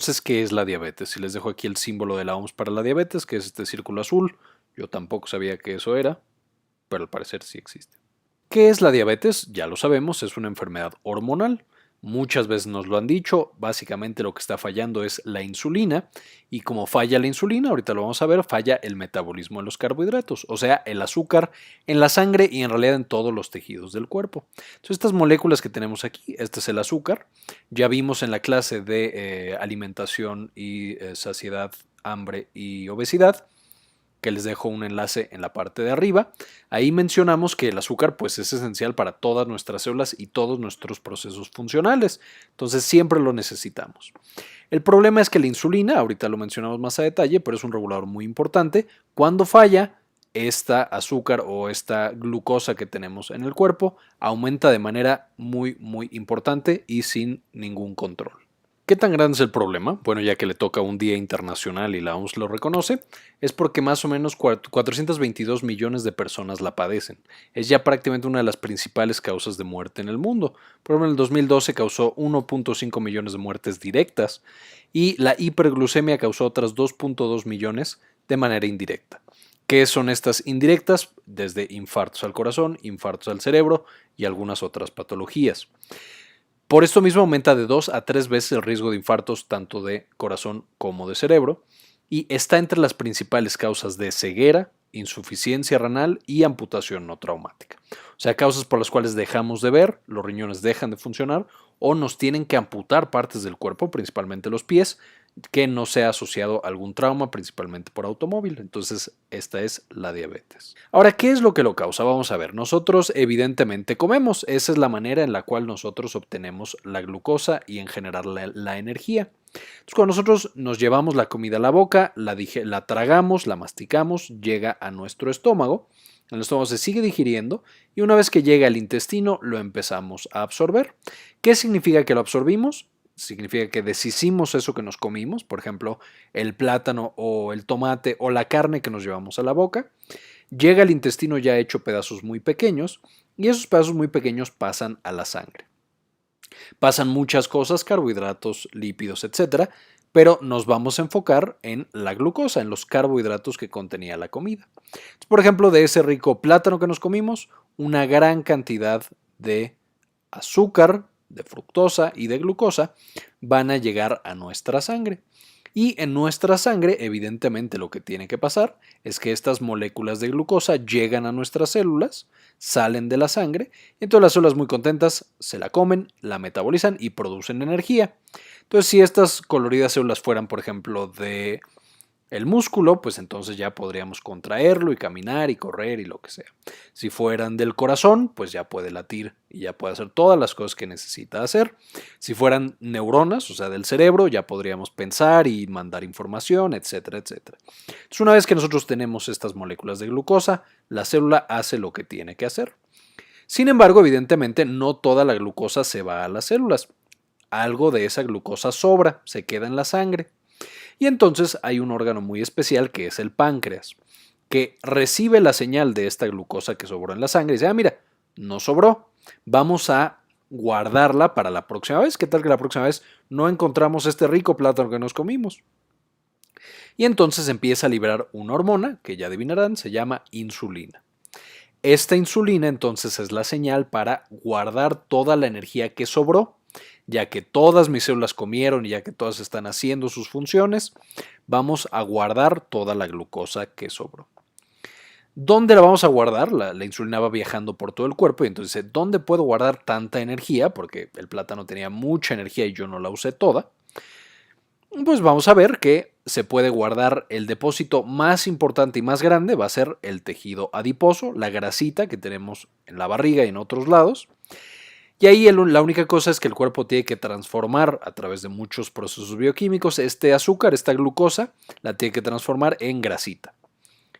Entonces, ¿qué es la diabetes? Y les dejo aquí el símbolo de la OMS para la diabetes, que es este círculo azul. Yo tampoco sabía que eso era, pero al parecer sí existe. ¿Qué es la diabetes? Ya lo sabemos, es una enfermedad hormonal. Muchas veces nos lo han dicho, básicamente lo que está fallando es la insulina y como falla la insulina, ahorita lo vamos a ver, falla el metabolismo de los carbohidratos, o sea, el azúcar en la sangre y en realidad en todos los tejidos del cuerpo. Entonces, estas moléculas que tenemos aquí, este es el azúcar, ya vimos en la clase de alimentación y saciedad, hambre y obesidad, que les dejo un enlace en la parte de arriba. Ahí mencionamos que el azúcar pues es esencial para todas nuestras células y todos nuestros procesos funcionales, entonces siempre lo necesitamos. El problema es que la insulina, ahorita lo mencionamos más a detalle, pero es un regulador muy importante. Cuando falla, esta azúcar o esta glucosa que tenemos en el cuerpo aumenta de manera muy importante y sin ningún control. ¿Qué tan grande es el problema? Bueno, ya que le toca un día internacional y la OMS lo reconoce, es porque más o menos 422 millones de personas la padecen. Es ya prácticamente una de las principales causas de muerte en el mundo. Por ejemplo, en el 2012 causó 1.5 millones de muertes directas y la hiperglucemia causó otras 2.2 millones de manera indirecta. ¿Qué son estas indirectas? Desde infartos al corazón, infartos al cerebro y algunas otras patologías. Por esto mismo aumenta de 2 a 3 veces el riesgo de infartos tanto de corazón como de cerebro y está entre las principales causas de ceguera, insuficiencia renal y amputación no traumática. O sea, causas por las cuales dejamos de ver, los riñones dejan de funcionar o nos tienen que amputar partes del cuerpo, principalmente los pies, que no sea asociado a algún trauma, principalmente por automóvil. Entonces, esta es la diabetes. Ahora, ¿qué es lo que lo causa? Vamos a ver. Nosotros evidentemente comemos. Esa es la manera en la cual nosotros obtenemos la glucosa y en general la energía. Entonces, cuando nosotros nos llevamos la comida a la boca, la tragamos, la masticamos, llega a nuestro estómago. El estómago se sigue digiriendo y una vez que llega al intestino lo empezamos a absorber. ¿Qué significa que lo absorbimos? Significa que deshicimos eso que nos comimos, por ejemplo, el plátano o el tomate o la carne que nos llevamos a la boca. Llega al intestino ya hecho pedazos muy pequeños y esos pedazos muy pequeños pasan a la sangre. Pasan muchas cosas, carbohidratos, lípidos, etcétera, pero nos vamos a enfocar en la glucosa, en los carbohidratos que contenía la comida. Entonces, por ejemplo, de ese rico plátano que nos comimos, una gran cantidad de azúcar, de fructosa y de glucosa van a llegar a nuestra sangre. Y en nuestra sangre, evidentemente, lo que tiene que pasar es que estas moléculas de glucosa llegan a nuestras células, salen de la sangre, y entonces las células muy contentas se la comen, la metabolizan y producen energía. Entonces, si estas coloridas células fueran, por ejemplo, de el músculo, pues entonces ya podríamos contraerlo y caminar y correr y lo que sea. Si fueran del corazón, pues ya puede latir y ya puede hacer todas las cosas que necesita hacer. Si fueran neuronas, o sea, del cerebro, ya podríamos pensar y mandar información, etcétera, etcétera. Entonces, una vez que nosotros tenemos estas moléculas de glucosa, la célula hace lo que tiene que hacer. Sin embargo, evidentemente, no toda la glucosa se va a las células. Algo de esa glucosa sobra, se queda en la sangre. Y entonces hay un órgano muy especial que es el páncreas, que recibe la señal de esta glucosa que sobró en la sangre y dice, mira, no sobró, vamos a guardarla para la próxima vez. ¿Qué tal que la próxima vez no encontramos este rico plátano que nos comimos? Y entonces empieza a liberar una hormona, que ya adivinarán, se llama insulina. Esta insulina entonces es la señal para guardar toda la energía que sobró. Ya que todas mis células comieron y ya que todas están haciendo sus funciones, vamos a guardar toda la glucosa que sobró. ¿Dónde la vamos a guardar? La insulina va viajando por todo el cuerpo y entonces, ¿dónde puedo guardar tanta energía? Porque el plátano tenía mucha energía y yo no la usé toda. Pues vamos a ver que se puede guardar el depósito más importante y más grande, va a ser el tejido adiposo, la grasita que tenemos en la barriga y en otros lados. Y ahí la única cosa es que el cuerpo tiene que transformar a través de muchos procesos bioquímicos este azúcar, esta glucosa, la tiene que transformar en grasita.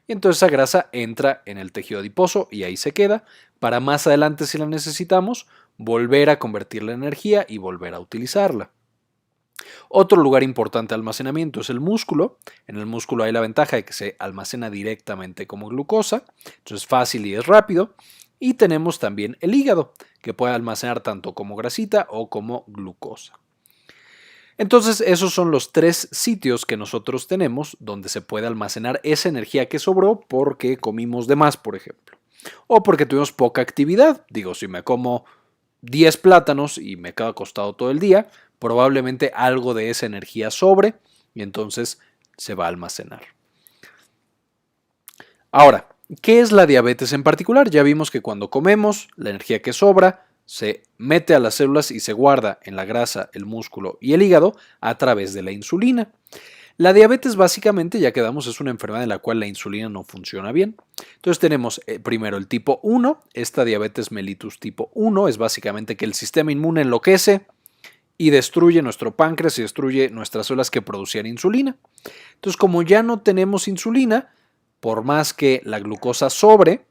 Y entonces esa grasa entra en el tejido adiposo y ahí se queda para más adelante, si la necesitamos, volver a convertirla en energía y volver a utilizarla. Otro lugar importante de almacenamiento es el músculo. En el músculo hay la ventaja de que se almacena directamente como glucosa, entonces es fácil y es rápido. Y tenemos también el hígado, que puede almacenar tanto como grasita o como glucosa. Entonces, esos son los 3 sitios que nosotros tenemos donde se puede almacenar esa energía que sobró porque comimos de más, por ejemplo. O porque tuvimos poca actividad. Digo, si me como 10 plátanos y me quedo acostado todo el día, probablemente algo de esa energía sobre y entonces se va a almacenar. Ahora, ¿qué es la diabetes en particular? Ya vimos que cuando comemos, la energía que sobra se mete a las células y se guarda en la grasa, el músculo y el hígado a través de la insulina. La diabetes básicamente, ya quedamos, es una enfermedad en la cual la insulina no funciona bien. Entonces tenemos primero el tipo 1, esta diabetes mellitus tipo 1 es básicamente que el sistema inmune enloquece y destruye nuestro páncreas y destruye nuestras células que producían insulina. Entonces como ya no tenemos insulina, por más que la glucosa sobre,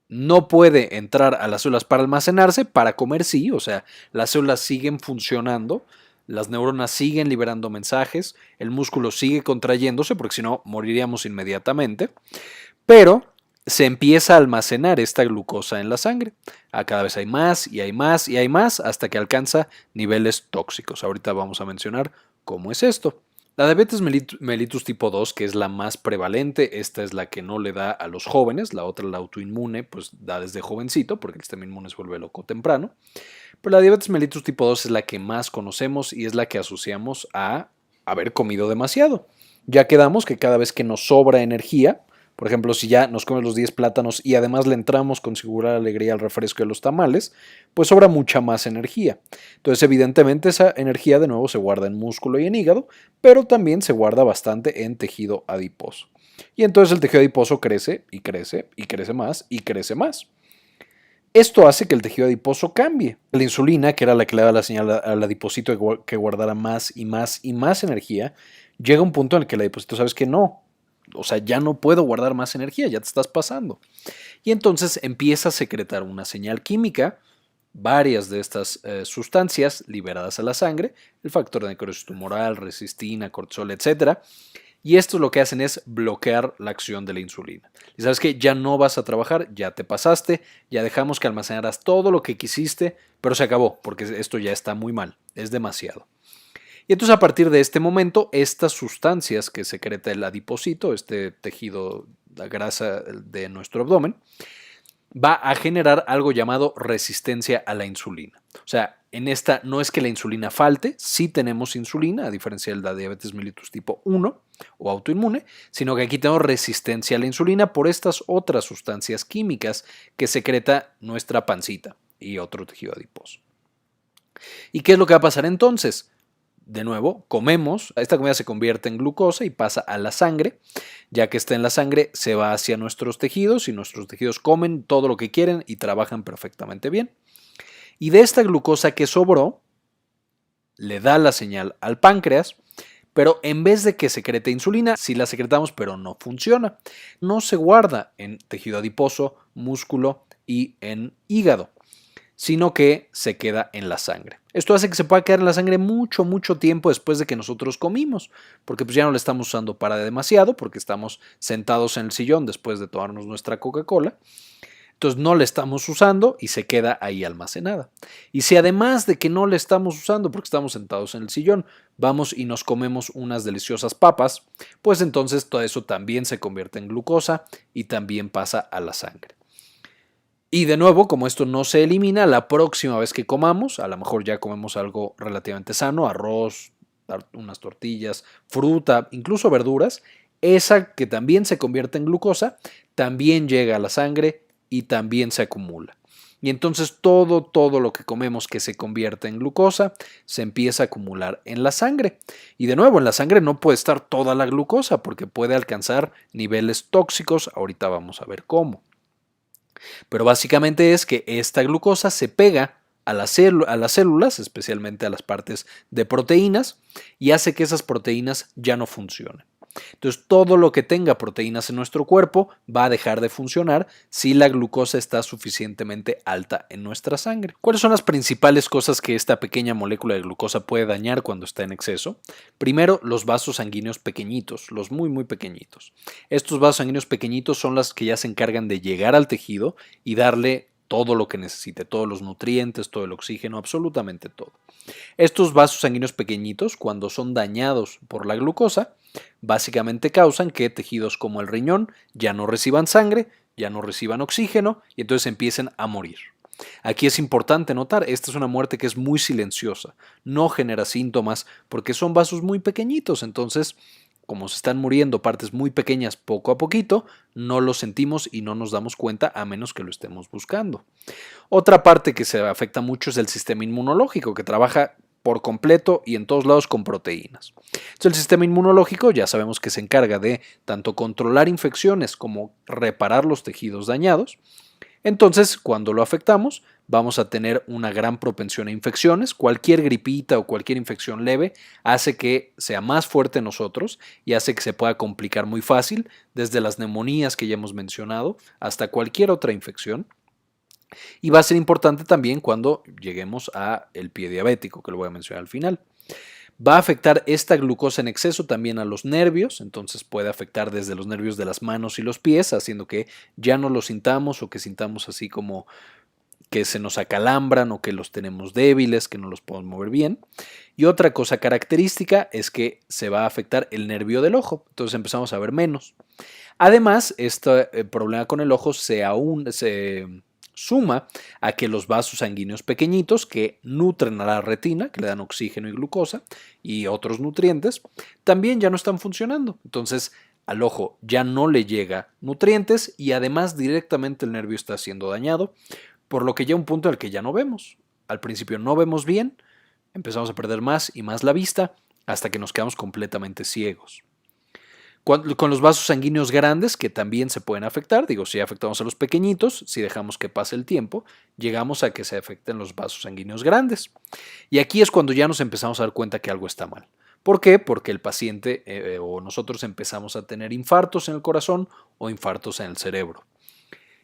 no puede entrar a las células para almacenarse, para comer sí, o sea, las células siguen funcionando, las neuronas siguen liberando mensajes, el músculo sigue contrayéndose, porque si no, moriríamos inmediatamente, pero se empieza a almacenar esta glucosa en la sangre. Cada vez hay más y hay más y hay más hasta que alcanza niveles tóxicos. Ahorita vamos a mencionar cómo es esto. La diabetes mellitus tipo 2, que es la más prevalente, esta es la que no le da a los jóvenes, la otra, la autoinmune, pues da desde jovencito, porque el sistema inmune se vuelve loco temprano. Pero la diabetes mellitus tipo 2 es la que más conocemos y es la que asociamos a haber comido demasiado. Ya quedamos que cada vez que nos sobra energía, por ejemplo, si ya nos comemos los 10 plátanos y además le entramos con singular alegría al refresco de los tamales, pues sobra mucha más energía. Entonces, evidentemente, esa energía de nuevo se guarda en músculo y en hígado, pero también se guarda bastante en tejido adiposo. Y entonces el tejido adiposo crece y crece y crece más y crece más. Esto hace que el tejido adiposo cambie. La insulina, que era la que le da la señal al adiposito que guardara más y más y más energía, llega a un punto en el que el adiposito sabes que no. O sea, ya no puedo guardar más energía, ya te estás pasando. Y entonces empieza a secretar una señal química, varias de estas sustancias liberadas a la sangre, el factor de necrosis tumoral, resistina, cortisol, etcétera. Y esto lo que hacen es bloquear la acción de la insulina. Y sabes que ya no vas a trabajar, ya te pasaste, ya dejamos que almacenaras todo lo que quisiste, pero se acabó, porque esto ya está muy mal, es demasiado. Y entonces a partir de este momento, estas sustancias que secreta el adiposito, este tejido, la grasa de nuestro abdomen, va a generar algo llamado resistencia a la insulina. O sea, en esta no es que la insulina falte, sí tenemos insulina, a diferencia de la diabetes mellitus tipo 1 o autoinmune, sino que aquí tenemos resistencia a la insulina por estas otras sustancias químicas que secreta nuestra pancita y otro tejido adiposo. ¿Y qué es lo que va a pasar entonces? De nuevo, comemos, esta comida se convierte en glucosa y pasa a la sangre. Ya que está en la sangre, se va hacia nuestros tejidos y nuestros tejidos comen todo lo que quieren y trabajan perfectamente bien. Y de esta glucosa que sobró, le da la señal al páncreas, pero en vez de que secrete insulina, sí la secretamos, pero no funciona. No se guarda en tejido adiposo, músculo y en hígado, sino que se queda en la sangre. Esto hace que se pueda quedar en la sangre mucho, mucho tiempo después de que nosotros comimos, porque pues ya no la estamos usando para demasiado, porque estamos sentados en el sillón después de tomarnos nuestra Coca-Cola. Entonces no la estamos usando y se queda ahí almacenada. Y si además de que no la estamos usando porque estamos sentados en el sillón, vamos y nos comemos unas deliciosas papas, pues entonces todo eso también se convierte en glucosa y también pasa a la sangre. Y de nuevo, como esto no se elimina, la próxima vez que comamos, a lo mejor ya comemos algo relativamente sano, arroz, unas tortillas, fruta, incluso verduras, esa que también se convierte en glucosa, también llega a la sangre y también se acumula. Y entonces todo lo que comemos que se convierte en glucosa se empieza a acumular en la sangre. Y de nuevo, en la sangre no puede estar toda la glucosa porque puede alcanzar niveles tóxicos. Ahorita vamos a ver cómo. Pero básicamente es que esta glucosa se pega a las células, especialmente a las partes de proteínas, y hace que esas proteínas ya no funcionen. Entonces, todo lo que tenga proteínas en nuestro cuerpo va a dejar de funcionar si la glucosa está suficientemente alta en nuestra sangre. ¿Cuáles son las principales cosas que esta pequeña molécula de glucosa puede dañar cuando está en exceso? Primero, los vasos sanguíneos pequeñitos, los muy, muy pequeñitos. Estos vasos sanguíneos pequeñitos son los que ya se encargan de llegar al tejido y darle todo lo que necesite, todos los nutrientes, todo el oxígeno, absolutamente todo. Estos vasos sanguíneos pequeñitos, cuando son dañados por la glucosa, básicamente causan que tejidos como el riñón ya no reciban sangre, ya no reciban oxígeno y entonces empiecen a morir. Aquí es importante notar, esta es una muerte que es muy silenciosa, no genera síntomas porque son vasos muy pequeñitos, entonces como se están muriendo partes muy pequeñas poco a poquito, no lo sentimos y no nos damos cuenta a menos que lo estemos buscando. Otra parte que se afecta mucho es el sistema inmunológico, que trabaja por completo y en todos lados con proteínas. Entonces, el sistema inmunológico ya sabemos que se encarga de tanto controlar infecciones como reparar los tejidos dañados. Entonces, cuando lo afectamos, vamos a tener una gran propensión a infecciones. Cualquier gripita o cualquier infección leve hace que sea más fuerte en nosotros y hace que se pueda complicar muy fácil, desde las neumonías que ya hemos mencionado hasta cualquier otra infección. Y va a ser importante también cuando lleguemos a el pie diabético, que lo voy a mencionar al final. Va a afectar esta glucosa en exceso también a los nervios, entonces puede afectar desde los nervios de las manos y los pies, haciendo que ya no los sintamos o que sintamos así como que se nos acalambran o que los tenemos débiles, que no los podemos mover bien. Y otra cosa característica es que se va a afectar el nervio del ojo, entonces empezamos a ver menos. Además, este problema con el ojo se suma a que los vasos sanguíneos pequeñitos que nutren a la retina, que le dan oxígeno y glucosa y otros nutrientes, también ya no están funcionando. Entonces, al ojo ya no le llega nutrientes y además directamente el nervio está siendo dañado, por lo que llega un punto en el que ya no vemos. Al principio no vemos bien, empezamos a perder más y más la vista hasta que nos quedamos completamente ciegos. Con los vasos sanguíneos grandes, que también se pueden afectar, digo, si afectamos a los pequeñitos, si dejamos que pase el tiempo, llegamos a que se afecten los vasos sanguíneos grandes. Y aquí es cuando ya nos empezamos a dar cuenta que algo está mal. ¿Por qué? Porque el paciente o nosotros empezamos a tener infartos en el corazón o infartos en el cerebro.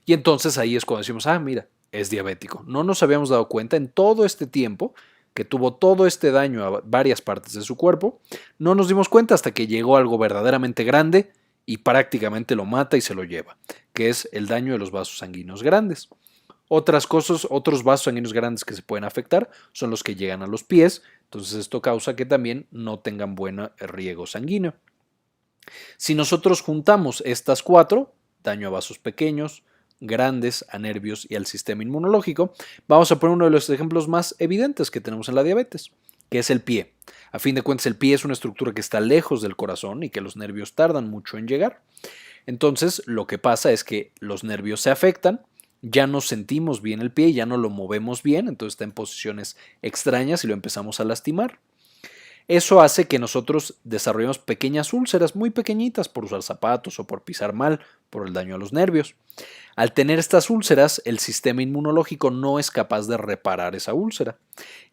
Y entonces ahí es cuando decimos, mira, es diabético. No nos habíamos dado cuenta en todo este tiempo que tuvo todo este daño a varias partes de su cuerpo, no nos dimos cuenta hasta que llegó algo verdaderamente grande y prácticamente lo mata y se lo lleva, que es el daño de los vasos sanguíneos grandes. Otras cosas, otros vasos sanguíneos grandes que se pueden afectar son los que llegan a los pies, entonces esto causa que también no tengan buen riego sanguíneo. Si nosotros juntamos estas cuatro, daño a vasos pequeños, grandes, a nervios y al sistema inmunológico, vamos a poner uno de los ejemplos más evidentes que tenemos en la diabetes, que es el pie. A fin de cuentas, el pie es una estructura que está lejos del corazón y que los nervios tardan mucho en llegar. Entonces, lo que pasa es que los nervios se afectan, ya no sentimos bien el pie, ya no lo movemos bien, entonces está en posiciones extrañas y lo empezamos a lastimar. Eso hace que nosotros desarrollemos pequeñas úlceras muy pequeñitas por usar zapatos o por pisar mal, por el daño a los nervios. Al tener estas úlceras, el sistema inmunológico no es capaz de reparar esa úlcera.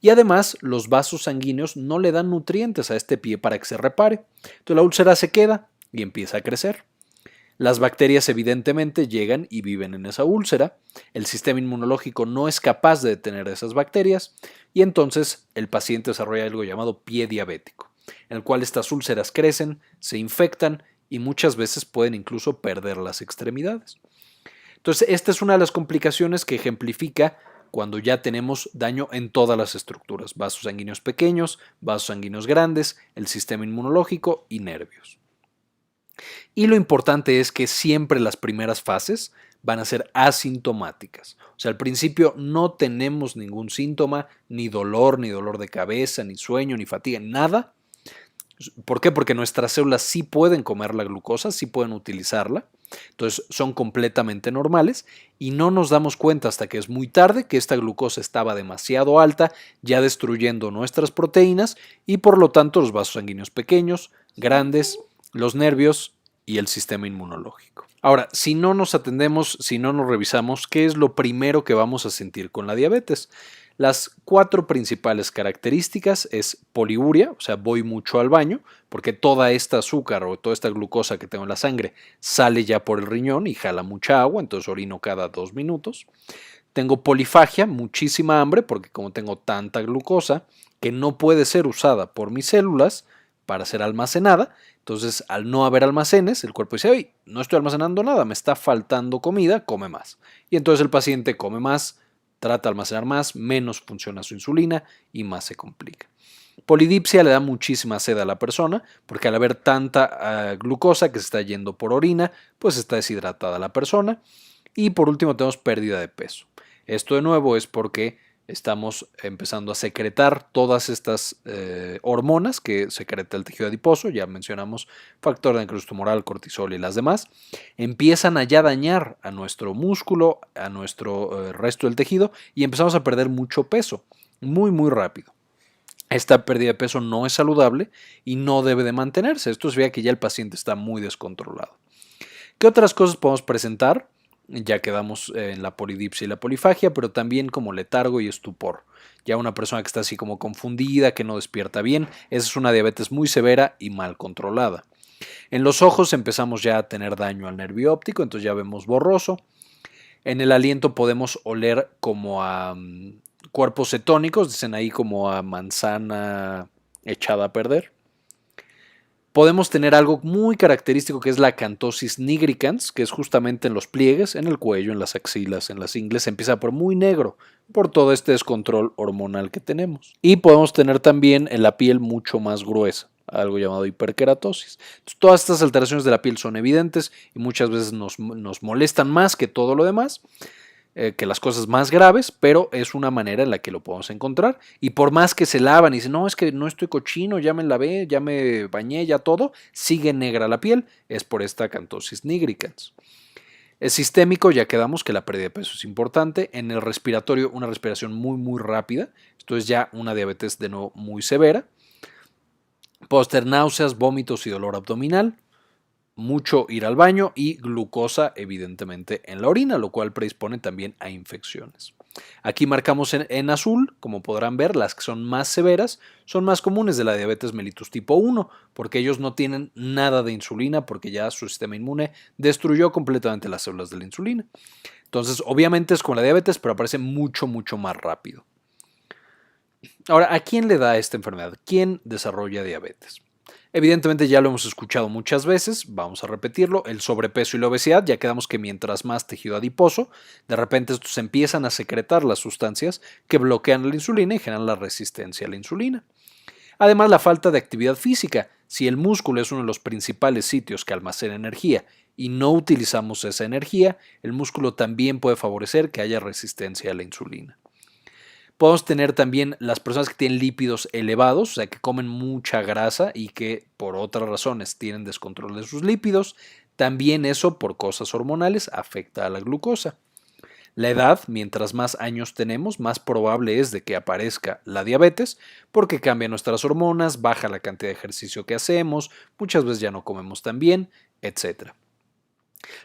Y además, los vasos sanguíneos no le dan nutrientes a este pie para que se repare. Entonces la úlcera se queda y empieza a crecer. Las bacterias evidentemente llegan y viven en esa úlcera. El sistema inmunológico no es capaz de detener esas bacterias y entonces el paciente desarrolla algo llamado pie diabético, en el cual estas úlceras crecen, se infectan y muchas veces pueden incluso perder las extremidades. Entonces, esta es una de las complicaciones que ejemplifica cuando ya tenemos daño en todas las estructuras, vasos sanguíneos pequeños, vasos sanguíneos grandes, el sistema inmunológico y nervios. Y lo importante es que siempre las primeras fases van a ser asintomáticas. O sea, al principio no tenemos ningún síntoma, ni dolor de cabeza, ni sueño, ni fatiga, nada. ¿Por qué? Porque nuestras células sí pueden comer la glucosa, sí pueden utilizarla. Entonces son completamente normales y no nos damos cuenta hasta que es muy tarde que esta glucosa estaba demasiado alta, ya destruyendo nuestras proteínas y por lo tanto los vasos sanguíneos pequeños, grandes, los nervios y el sistema inmunológico. Ahora, si no nos atendemos, si no nos revisamos, ¿qué es lo primero que vamos a sentir con la diabetes? Las 4 principales características es poliuria, o sea, voy mucho al baño, porque toda esta azúcar o toda esta glucosa que tengo en la sangre sale ya por el riñón y jala mucha agua, entonces orino cada 2 minutos. Tengo polifagia, muchísima hambre, porque como tengo tanta glucosa que no puede ser usada por mis células, para ser almacenada. Entonces, al no haber almacenes, el cuerpo dice, oye, no estoy almacenando nada, me está faltando comida, come más. Y entonces el paciente come más, trata de almacenar más, menos funciona su insulina y más se complica. Polidipsia le da muchísima sed a la persona porque al haber tanta glucosa que se está yendo por orina, pues está deshidratada la persona. Y por último tenemos pérdida de peso. Esto de nuevo es porque estamos empezando a secretar todas estas hormonas que secreta el tejido adiposo, ya mencionamos factor de necrosis tumoral, cortisol y las demás, empiezan a ya dañar a nuestro músculo, a nuestro resto del tejido y empezamos a perder mucho peso, muy muy rápido. Esta pérdida de peso no es saludable y no debe de mantenerse. Esto significa que ya el paciente está muy descontrolado. ¿Qué otras cosas podemos presentar? Ya quedamos en la polidipsia y la polifagia, pero también como letargo y estupor. Ya una persona que está así como confundida, que no despierta bien, esa es una diabetes muy severa y mal controlada. En los ojos empezamos ya a tener daño al nervio óptico, entonces ya vemos borroso. En el aliento podemos oler como a cuerpos cetónicos, dicen ahí como a manzana echada a perder. Podemos tener algo muy característico que es la acanthosis nigricans, que es justamente en los pliegues, en el cuello, en las axilas, en las ingles, se empieza por muy negro por todo este descontrol hormonal que tenemos. Y podemos tener también en la piel mucho más gruesa, algo llamado hiperkeratosis. Entonces, todas estas alteraciones de la piel son evidentes y muchas veces nos molestan más que todo lo demás. Que las cosas más graves, pero es una manera en la que lo podemos encontrar. Y por más que se lavan y dicen, no, es que no estoy cochino, ya me lavé, ya me bañé, ya todo, sigue negra la piel, es por esta acanthosis nigricans. El sistémico, ya quedamos que la pérdida de peso es importante. En el respiratorio, una respiración muy, muy rápida. Esto es ya una diabetes de nuevo muy severa. Podemos tener náuseas, vómitos y dolor abdominal. Mucho ir al baño y glucosa evidentemente en la orina, lo cual predispone también a infecciones. Aquí marcamos en azul, como podrán ver, las que son más severas son más comunes de la diabetes mellitus tipo 1, porque ellos no tienen nada de insulina, porque ya su sistema inmune destruyó completamente las células de la insulina. Entonces, obviamente es como la diabetes, pero aparece mucho, mucho más rápido. Ahora, ¿a quién le da esta enfermedad? ¿Quién desarrolla diabetes? Evidentemente ya lo hemos escuchado muchas veces, vamos a repetirlo, el sobrepeso y la obesidad, ya quedamos que mientras más tejido adiposo, de repente estos empiezan a secretar las sustancias que bloquean la insulina y generan la resistencia a la insulina. Además, la falta de actividad física, si el músculo es uno de los principales sitios que almacena energía y no utilizamos esa energía, el músculo también puede favorecer que haya resistencia a la insulina. Podemos tener también las personas que tienen lípidos elevados, o sea, que comen mucha grasa y que por otras razones tienen descontrol de sus lípidos. También eso, por cosas hormonales, afecta a la glucosa. La edad, mientras más años tenemos, más probable es de que aparezca la diabetes, porque cambian nuestras hormonas, baja la cantidad de ejercicio que hacemos, muchas veces ya no comemos tan bien, etc.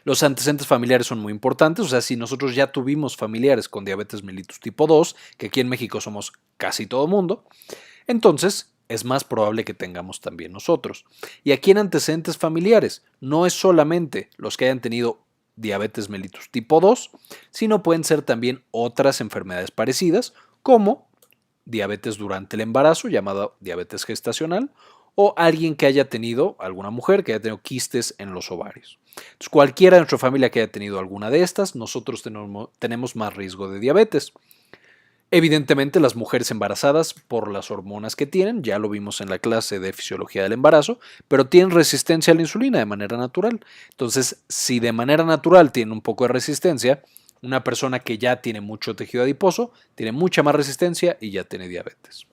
Los antecedentes familiares son muy importantes, o sea, si nosotros ya tuvimos familiares con diabetes mellitus tipo 2, que aquí en México somos casi todo mundo, entonces es más probable que tengamos también nosotros. Y aquí en antecedentes familiares no es solamente los que hayan tenido diabetes mellitus tipo 2, sino pueden ser también otras enfermedades parecidas, como diabetes durante el embarazo, llamada diabetes gestacional, o alguien que haya tenido, alguna mujer que haya tenido quistes en los ovarios. Entonces, cualquiera de nuestra familia que haya tenido alguna de estas, nosotros tenemos más riesgo de diabetes. Evidentemente, las mujeres embarazadas, por las hormonas que tienen, ya lo vimos en la clase de fisiología del embarazo, pero tienen resistencia a la insulina de manera natural. Entonces, si de manera natural tienen un poco de resistencia, una persona que ya tiene mucho tejido adiposo, tiene mucha más resistencia y ya tiene diabetes.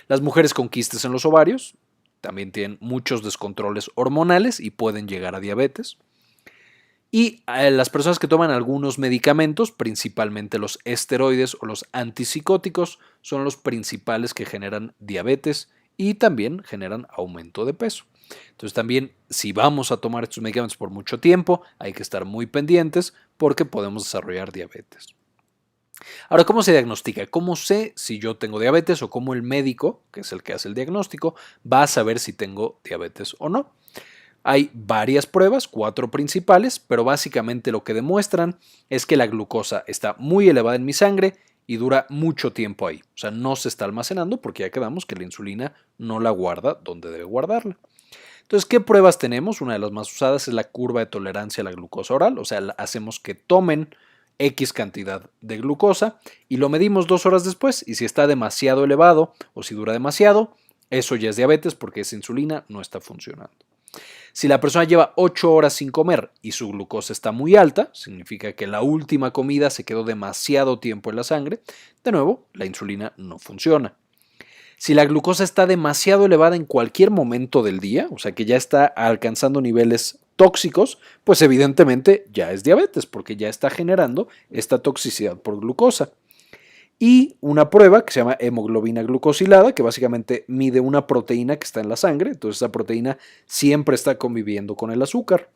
Las mujeres con quistes en los ovarios también tienen muchos descontroles hormonales y pueden llegar a diabetes. Y las personas que toman algunos medicamentos, principalmente los esteroides o los antipsicóticos, son los principales que generan diabetes y también generan aumento de peso. Entonces también si vamos a tomar estos medicamentos por mucho tiempo, hay que estar muy pendientes porque podemos desarrollar diabetes. Ahora, ¿cómo se diagnostica? ¿Cómo sé si yo tengo diabetes o cómo el médico, que es el que hace el diagnóstico, va a saber si tengo diabetes o no? Hay varias pruebas, 4 principales, pero básicamente lo que demuestran es que la glucosa está muy elevada en mi sangre y dura mucho tiempo ahí. O sea, no se está almacenando porque ya quedamos que la insulina no la guarda donde debe guardarla. Entonces, ¿qué pruebas tenemos? Una de las más usadas es la curva de tolerancia a la glucosa oral. O sea, hacemos que tomen X cantidad de glucosa y lo medimos 2 horas después. Y si está demasiado elevado o si dura demasiado, eso ya es diabetes porque esa insulina no está funcionando. Si la persona lleva 8 horas sin comer y su glucosa está muy alta, significa que la última comida se quedó demasiado tiempo en la sangre, de nuevo, la insulina no funciona. Si la glucosa está demasiado elevada en cualquier momento del día, o sea que ya está alcanzando niveles tóxicos, pues evidentemente ya es diabetes porque ya está generando esta toxicidad por glucosa. Y una prueba que se llama hemoglobina glucosilada, que básicamente mide una proteína que está en la sangre, entonces esa proteína siempre está conviviendo con el azúcar.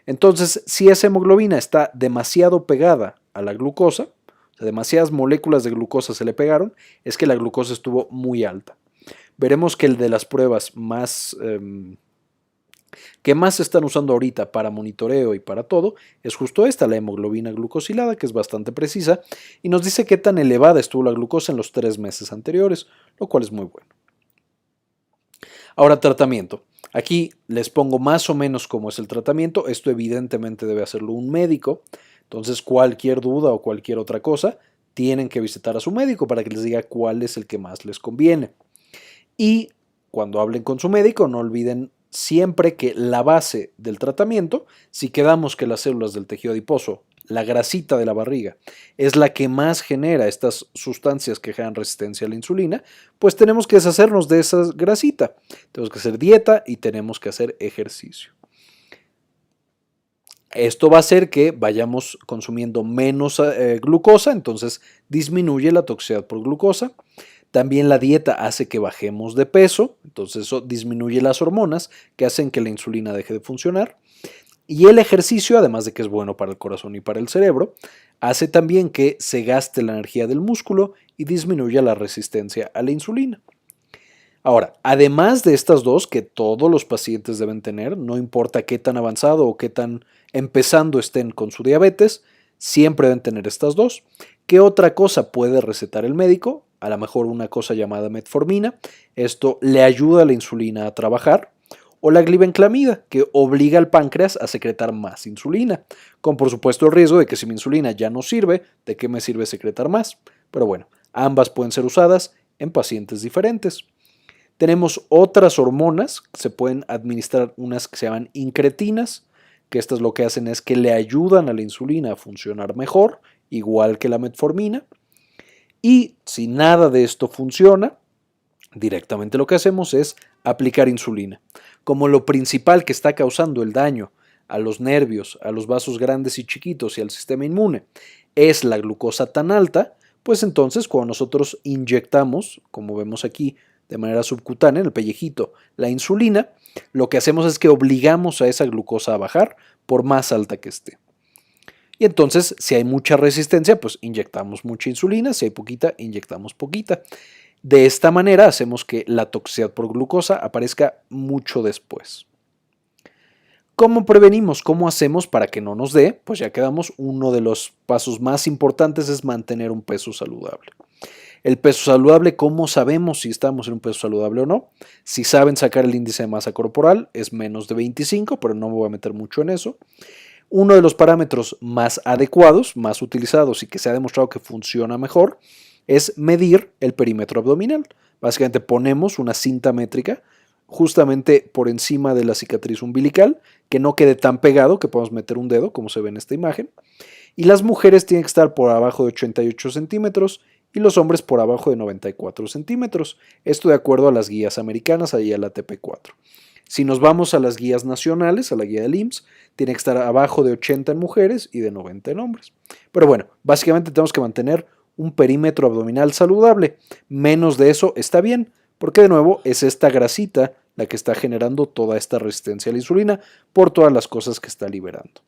Entonces, si esa hemoglobina está demasiado pegada a la glucosa, o sea, demasiadas moléculas de glucosa se le pegaron, es que la glucosa estuvo muy alta. Veremos que el de las pruebas que más se están usando ahorita para monitoreo y para todo es justo esta, la hemoglobina glucosilada, que es bastante precisa y nos dice qué tan elevada estuvo la glucosa en los 3 meses anteriores, lo cual es muy bueno. Ahora, tratamiento. Aquí les pongo más o menos cómo es el tratamiento. Esto evidentemente debe hacerlo un médico. Entonces, cualquier duda o cualquier otra cosa, tienen que visitar a su médico para que les diga cuál es el que más les conviene. Y cuando hablen con su médico, no olviden siempre que la base del tratamiento, si quedamos que las células del tejido adiposo, la grasita de la barriga, es la que más genera estas sustancias que generan resistencia a la insulina, pues tenemos que deshacernos de esa grasita. Tenemos que hacer dieta y tenemos que hacer ejercicio. Esto va a hacer que vayamos consumiendo menos glucosa, entonces disminuye la toxicidad por glucosa. También la dieta hace que bajemos de peso, entonces eso disminuye las hormonas que hacen que la insulina deje de funcionar. Y el ejercicio, además de que es bueno para el corazón y para el cerebro, hace también que se gaste la energía del músculo y disminuya la resistencia a la insulina. Ahora, además de estas dos que todos los pacientes deben tener, no importa qué tan avanzado o qué tan empezando estén con su diabetes, siempre deben tener estas dos. ¿Qué otra cosa puede recetar el médico? A lo mejor una cosa llamada metformina. Esto le ayuda a la insulina a trabajar. O la glibenclamida, que obliga al páncreas a secretar más insulina, con por supuesto el riesgo de que si mi insulina ya no sirve, ¿de qué me sirve secretar más? Pero bueno, ambas pueden ser usadas en pacientes diferentes. Tenemos otras hormonas, se pueden administrar unas que se llaman incretinas, que estas lo que hacen es que le ayudan a la insulina a funcionar mejor, igual que la metformina. Y si nada de esto funciona, directamente lo que hacemos es aplicar insulina. Como lo principal que está causando el daño a los nervios, a los vasos grandes y chiquitos y al sistema inmune es la glucosa tan alta, pues entonces cuando nosotros inyectamos, como vemos aquí, de manera subcutánea, en el pellejito, la insulina, lo que hacemos es que obligamos a esa glucosa a bajar por más alta que esté. Y entonces, si hay mucha resistencia, pues inyectamos mucha insulina, si hay poquita, inyectamos poquita. De esta manera hacemos que la toxicidad por glucosa aparezca mucho después. ¿Cómo prevenimos? ¿Cómo hacemos para que no nos dé? Pues ya quedamos, uno de los pasos más importantes es mantener un peso saludable. El peso saludable, ¿cómo sabemos si estamos en un peso saludable o no? Si saben sacar el índice de masa corporal, es menos de 25, pero no me voy a meter mucho en eso. Uno de los parámetros más adecuados, más utilizados y que se ha demostrado que funciona mejor, es medir el perímetro abdominal. Básicamente ponemos una cinta métrica justamente por encima de la cicatriz umbilical, que no quede tan pegado que podamos meter un dedo, como se ve en esta imagen. Y las mujeres tienen que estar por abajo de 88 centímetros y los hombres por abajo de 94 centímetros. Esto de acuerdo a las guías americanas, ahí a la TP4. Si nos vamos a las guías nacionales, a la guía del IMSS, tiene que estar abajo de 80 en mujeres y de 90 en hombres. Pero bueno, básicamente tenemos que mantener un perímetro abdominal saludable. Menos de eso está bien, porque de nuevo es esta grasita la que está generando toda esta resistencia a la insulina por todas las cosas que está liberando.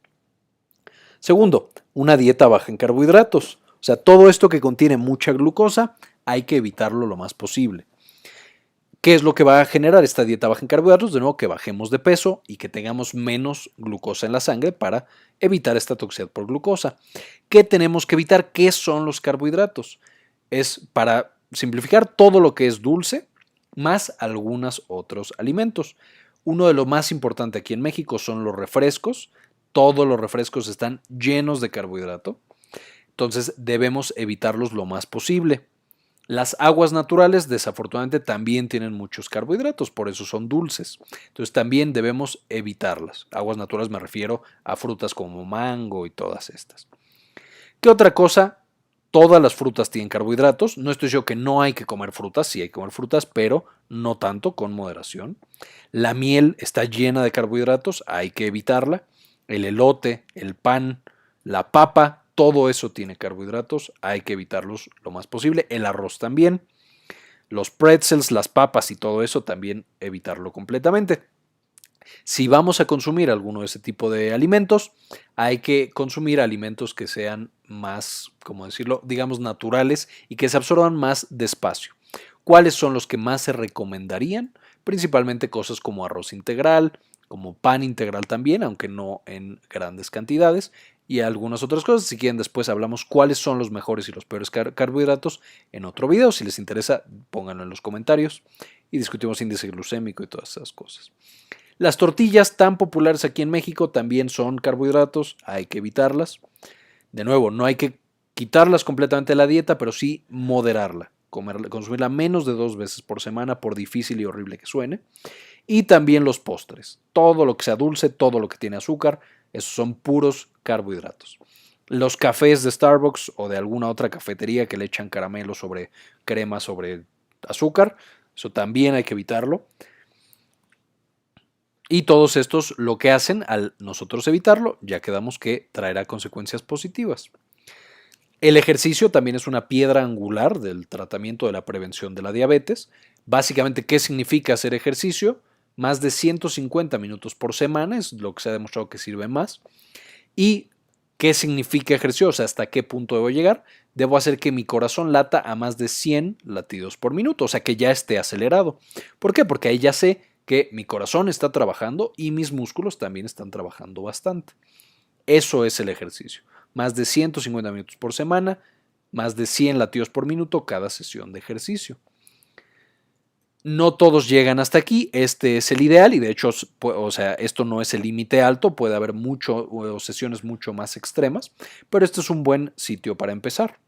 Segundo, una dieta baja en carbohidratos. O sea, todo esto que contiene mucha glucosa hay que evitarlo lo más posible. ¿Qué es lo que va a generar esta dieta baja en carbohidratos? De nuevo, que bajemos de peso y que tengamos menos glucosa en la sangre para evitar esta toxicidad por glucosa. ¿Qué tenemos que evitar? ¿Qué son los carbohidratos? es para simplificar todo lo que es dulce, más algunos otros alimentos. Uno de los más importantes aquí en México son los refrescos. Todos los refrescos están llenos de carbohidrato, entonces debemos evitarlos lo más posible. Las aguas naturales desafortunadamente también tienen muchos carbohidratos, por eso son dulces. Entonces también debemos evitarlas. Aguas naturales me refiero a frutas como mango y todas estas. ¿Qué otra cosa? Todas las frutas tienen carbohidratos. No estoy diciendo que no hay que comer frutas, sí hay que comer frutas, pero no tanto, con moderación. La miel está llena de carbohidratos, hay que evitarla. El elote, el pan, la papa, todo eso tiene carbohidratos, hay que evitarlos lo más posible. El arroz también. Los pretzels, las papas y todo eso también evitarlo completamente. Si vamos a consumir alguno de ese tipo de alimentos, hay que consumir alimentos que sean más, ¿cómo decirlo?, digamos naturales y que se absorban más despacio. ¿Cuáles son los que más se recomendarían? Principalmente cosas como arroz integral, como pan integral también, aunque no en grandes cantidades, y algunas otras cosas. Si quieren, después hablamos cuáles son los mejores y los peores carbohidratos en otro video. Si les interesa, pónganlo en los comentarios y discutimos índice glucémico y todas esas cosas. Las tortillas tan populares aquí en México también son carbohidratos, hay que evitarlas. De nuevo, no hay que quitarlas completamente de la dieta, pero sí moderarla, consumirla menos de 2 veces por semana, por difícil y horrible que suene. Y también los postres, todo lo que sea dulce, todo lo que tiene azúcar, esos son puros carbohidratos. Los cafés de Starbucks o de alguna otra cafetería que le echan caramelo sobre crema sobre azúcar, eso también hay que evitarlo. Y todos estos lo que hacen al nosotros evitarlo, ya quedamos que traerá consecuencias positivas. El ejercicio también es una piedra angular del tratamiento de la prevención de la diabetes. Básicamente, ¿qué significa hacer ejercicio? Más de 150 minutos por semana es lo que se ha demostrado que sirve más. ¿Y qué significa ejercicio? O sea, ¿hasta qué punto debo llegar? Debo hacer que mi corazón lata a más de 100 latidos por minuto, o sea, que ya esté acelerado. ¿Por qué? Porque ahí ya sé que mi corazón está trabajando y mis músculos también están trabajando bastante. Eso es el ejercicio. Más de 150 minutos por semana, más de 100 latidos por minuto cada sesión de ejercicio. No todos llegan hasta aquí, este es el ideal y de hecho, o sea, esto no es el límite alto, puede haber sesiones mucho más extremas, pero este es un buen sitio para empezar.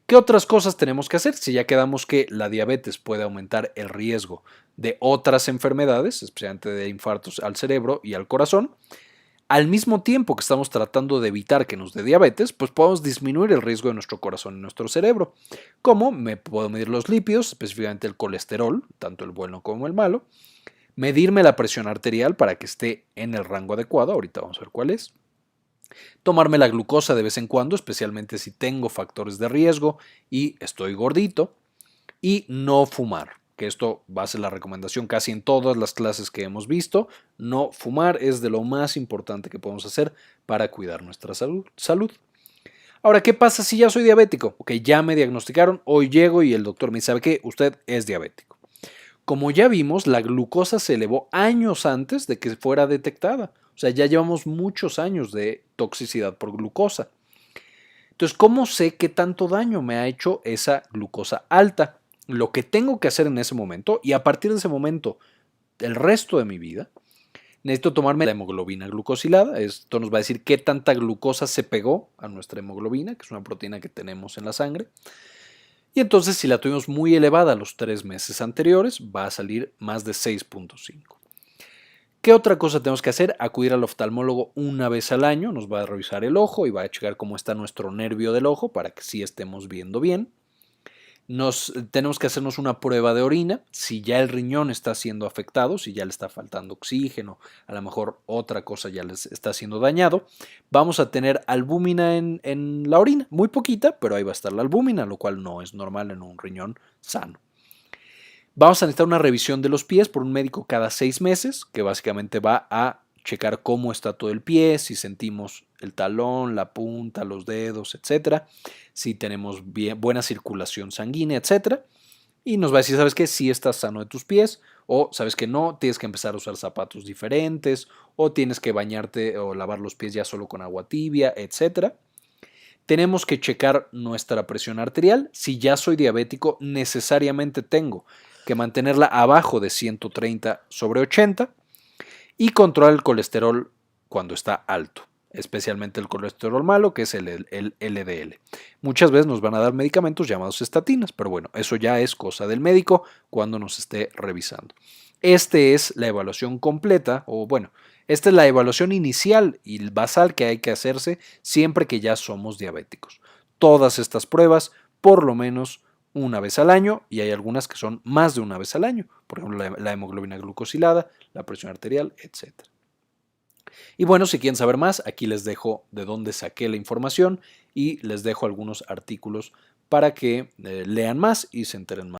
¿Qué otras cosas tenemos que hacer? Si ya quedamos que la diabetes puede aumentar el riesgo de otras enfermedades, especialmente de infartos al cerebro y al corazón, al mismo tiempo que estamos tratando de evitar que nos dé diabetes, pues podemos disminuir el riesgo de nuestro corazón y nuestro cerebro. ¿Cómo? Me puedo medir los lípidos, específicamente el colesterol, tanto el bueno como el malo, medirme la presión arterial para que esté en el rango adecuado, ahorita vamos a ver cuál es. Tomarme la glucosa de vez en cuando, especialmente si tengo factores de riesgo y estoy gordito. Y no fumar, que esto va a ser la recomendación casi en todas las clases que hemos visto. No fumar es de lo más importante que podemos hacer para cuidar nuestra salud. Ahora, ¿qué pasa si ya soy diabético? Ok, ya me diagnosticaron, hoy llego y el doctor me dice, ¿sabe qué? Usted es diabético. Como ya vimos, la glucosa se elevó años antes de que fuera detectada. O sea, ya llevamos muchos años de toxicidad por glucosa. Entonces, ¿cómo sé qué tanto daño me ha hecho esa glucosa alta? Lo que tengo que hacer en ese momento y a partir de ese momento, el resto de mi vida, necesito tomarme la hemoglobina glucosilada. Esto nos va a decir qué tanta glucosa se pegó a nuestra hemoglobina, que es una proteína que tenemos en la sangre. Y entonces, si la tuvimos muy elevada los 3 meses anteriores, va a salir más de 6.5. ¿Qué otra cosa tenemos que hacer? Acudir al oftalmólogo una vez al año, nos va a revisar el ojo y va a checar cómo está nuestro nervio del ojo para que sí estemos viendo bien. Tenemos que hacernos una prueba de orina, si ya el riñón está siendo afectado, si ya le está faltando oxígeno, a lo mejor otra cosa ya les está siendo dañado. Vamos a tener albúmina en la orina, muy poquita, pero ahí va a estar la albúmina, lo cual no es normal en un riñón sano. Vamos a necesitar una revisión de los pies por un médico cada 6 meses, que básicamente va a checar cómo está todo el pie, si sentimos el talón, la punta, los dedos, etcétera, si tenemos buena circulación sanguínea, etcétera. Y nos va a decir, ¿sabes qué? Si estás sano de tus pies, o sabes que no, tienes que empezar a usar zapatos diferentes, o tienes que bañarte o lavar los pies ya solo con agua tibia, etcétera. tenemos que checar nuestra presión arterial. Si ya soy diabético, necesariamente tengo que mantenerla abajo de 130/80 y controlar el colesterol cuando está alto, especialmente el colesterol malo, que es el LDL. Muchas veces nos van a dar medicamentos llamados estatinas, pero bueno, eso ya es cosa del médico cuando nos esté revisando. Esta es la evaluación completa, o bueno, esta es la evaluación inicial y basal que hay que hacerse siempre que ya somos diabéticos. Todas estas pruebas, por lo menos una vez al año, y hay algunas que son más de una vez al año, por ejemplo la hemoglobina glucosilada, la presión arterial, etc. Y bueno, si quieren saber más, aquí les dejo de dónde saqué la información y les dejo algunos artículos para que lean más y se enteren más.